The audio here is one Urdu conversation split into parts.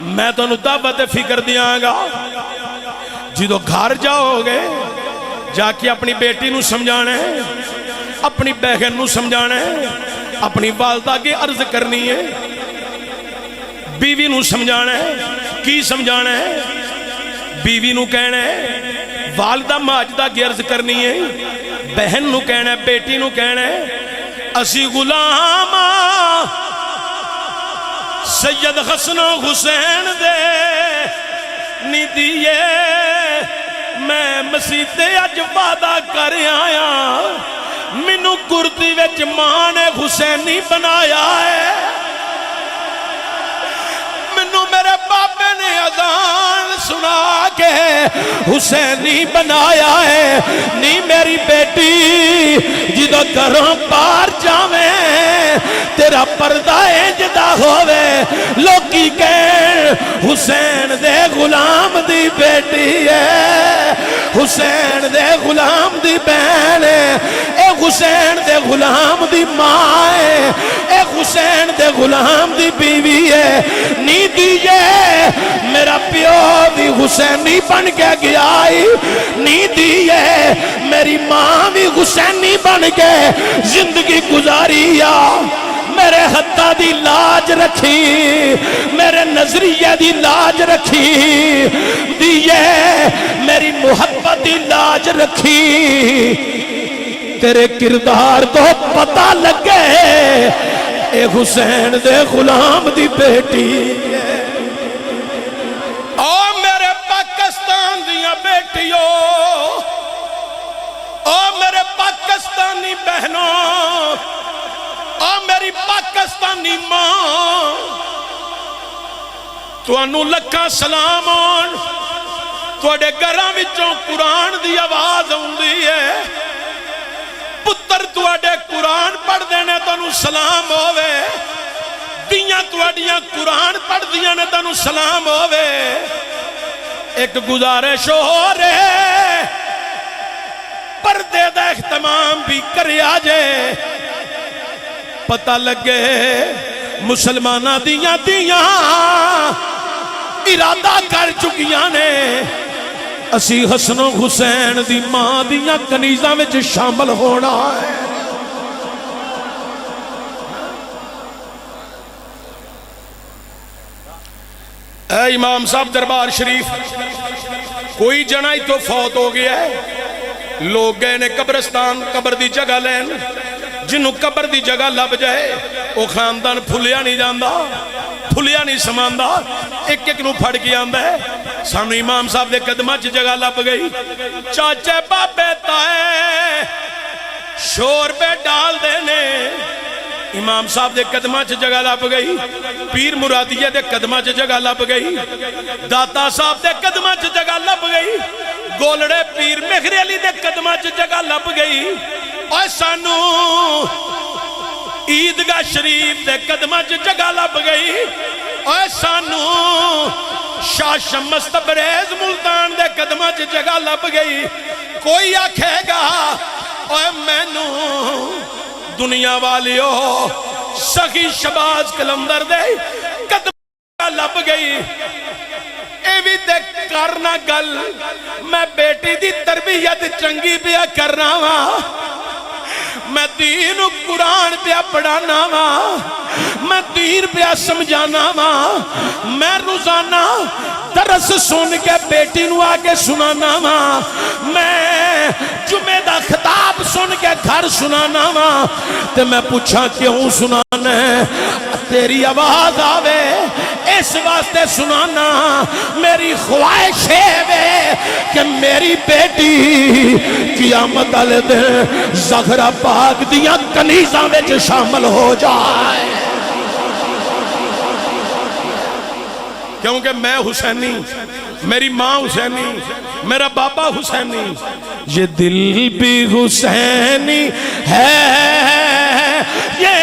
میں تو دعوت فکر دیاں گا جدو گھر جاؤ گے جا کے اپنی بیٹی نو سمجھانا ہے، اپنی بہن نو سمجھانا ہے، اپنی والدہ کی عرض کرنی ہے، بیوی نو سمجھانا ہے۔ کی سمجھانا ہے؟ بیوی نو کہنا ہے، والدہ ماجدہ کی عرض کرنی ہے، بہن نو کہنا ہے، بیٹی نو کہنا ہے اسی غلام سید حسن و حسین دے نی دیئے میں مسیح اج وعدہ کر آیا مینوں گردی وچ ماں نے حسینی بنایا ہے، مینوں میرے بابے نے اذان سنا کے حسینی بنایا ہے۔ نی میری بیٹی جدو گھروں پار جاویں تیرا پردہ انجدہ ہووے لوکی کہیں حسین دے غلام دی بیٹی ہے، حسین دے غلام دی بہن ہے، اے حسین دے غلام دی ماں ہے، اے حسین دے غلام دی بیوی ہے۔ نی دیئے میرا پیو بھی حسینی بن کے گیا، نی دیئے میری ماں بھی حسینی بن کے زندگی گزاری آ، میرے حتہ دی لاج رکھی، میرے نظریہ دی لاج رکھی، دیئے میری محبت دی لاج رکھی، تیرے کردار تو پتہ لگے اے حسین دے غلام دی بیٹی ہے۔ او میرے پاکستان دیا بیٹیوں، او میرے پاکستانی بہنوں، او میری پاکستانی ماں، تو انو لکھا سلام آن، تو اڈے گھراں وچوں قرآن دی آواز ہوندی ہے، پتر تو اڈے قرآن پڑھ دینے تو انو سلام ہوئے، دیاں تو اڈیاں قرآن پڑھ دیاں نے تو انو سلام ہوئے۔ ایک گزارش ہو رہے پردے دا اختمام بھی کرے آجے، پتہ لگے مسلمانہ دیاں ارادہ کر چکیاں نے اسی حسن و حسین دی ماں دیاں کنیزاں وچ شامل ہونا ہے۔ اے امام صاحب دربار شریف، کوئی جنائی تو فوت ہو گیا ہے، لوگ گئے نے قبرستان قبر دی جگہ لین، جنہوں قبر دی جگہ لب جائے وہ خاندان پھلیا نہیں جاندہ، پھلیا نہیں سماندہ، ایک ایک نو پھڑ کے آندہ ہے۔ سانو امام صاحب دے قدمہ چی جگہ لب گئی، چاچے بابے تائے شور پہ ڈال دینے، امام صاحب دے قدمہ چی جگہ لب گئی، پیر مرادیہ دے قدمہ چی جگہ لب گئی، داتا صاحب دے قدمہ چی جگہ لب گئی، گولڑے پیر مہر علی دے قدمہ چی جگہ لب گئی، اور سانو عیدگاہ شریف دے قدمہ چی جگہ لب گئی، اور سانو شاہ شمس تبریز ملتان دے قدمہ چی جگہ لب گئی۔ کوئی آکھے گا اور مینو دنیا والیو سخی شباز کلندر دے قدمہ لب گئی، اے بھی دے کرنا گل میں بیٹی دی تربیت چنگی پیا کرنا وا، میں دین و قرآن پیا پڑھانا وا، میں دین پیا سمجھانا وا، میں روزانہ درس سن کے بیٹی نو آگے سنانا وا، میں جمعہ دا خطاب سن کے گھر سنانا وا، تے میں پوچھا کیوں سنانا ہے، تیری آواز آوے اس واسطے سنانا، میری خواہش ہے کہ میری بیٹی قیامت والے دن زہرا پاک دیاں کنیزاں وچ شامل ہو جائے، کیونکہ میں حسینی، میری ماں حسینی، میرا بابا حسینی، یہ دل بھی حسینی ہے، یہ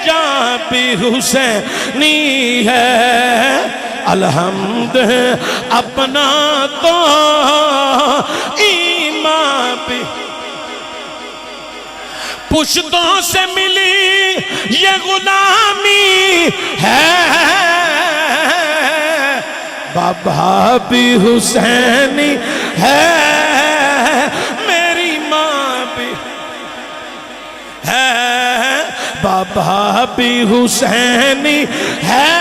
جان بھی حسینی ہے، الحمد اپنا تو ایمان بھی پشتوں سے ملی یہ غلامی ہے، بابا بھی حسینی ہے، میری ماں بھی ہے، بابا بھی حسینی ہے،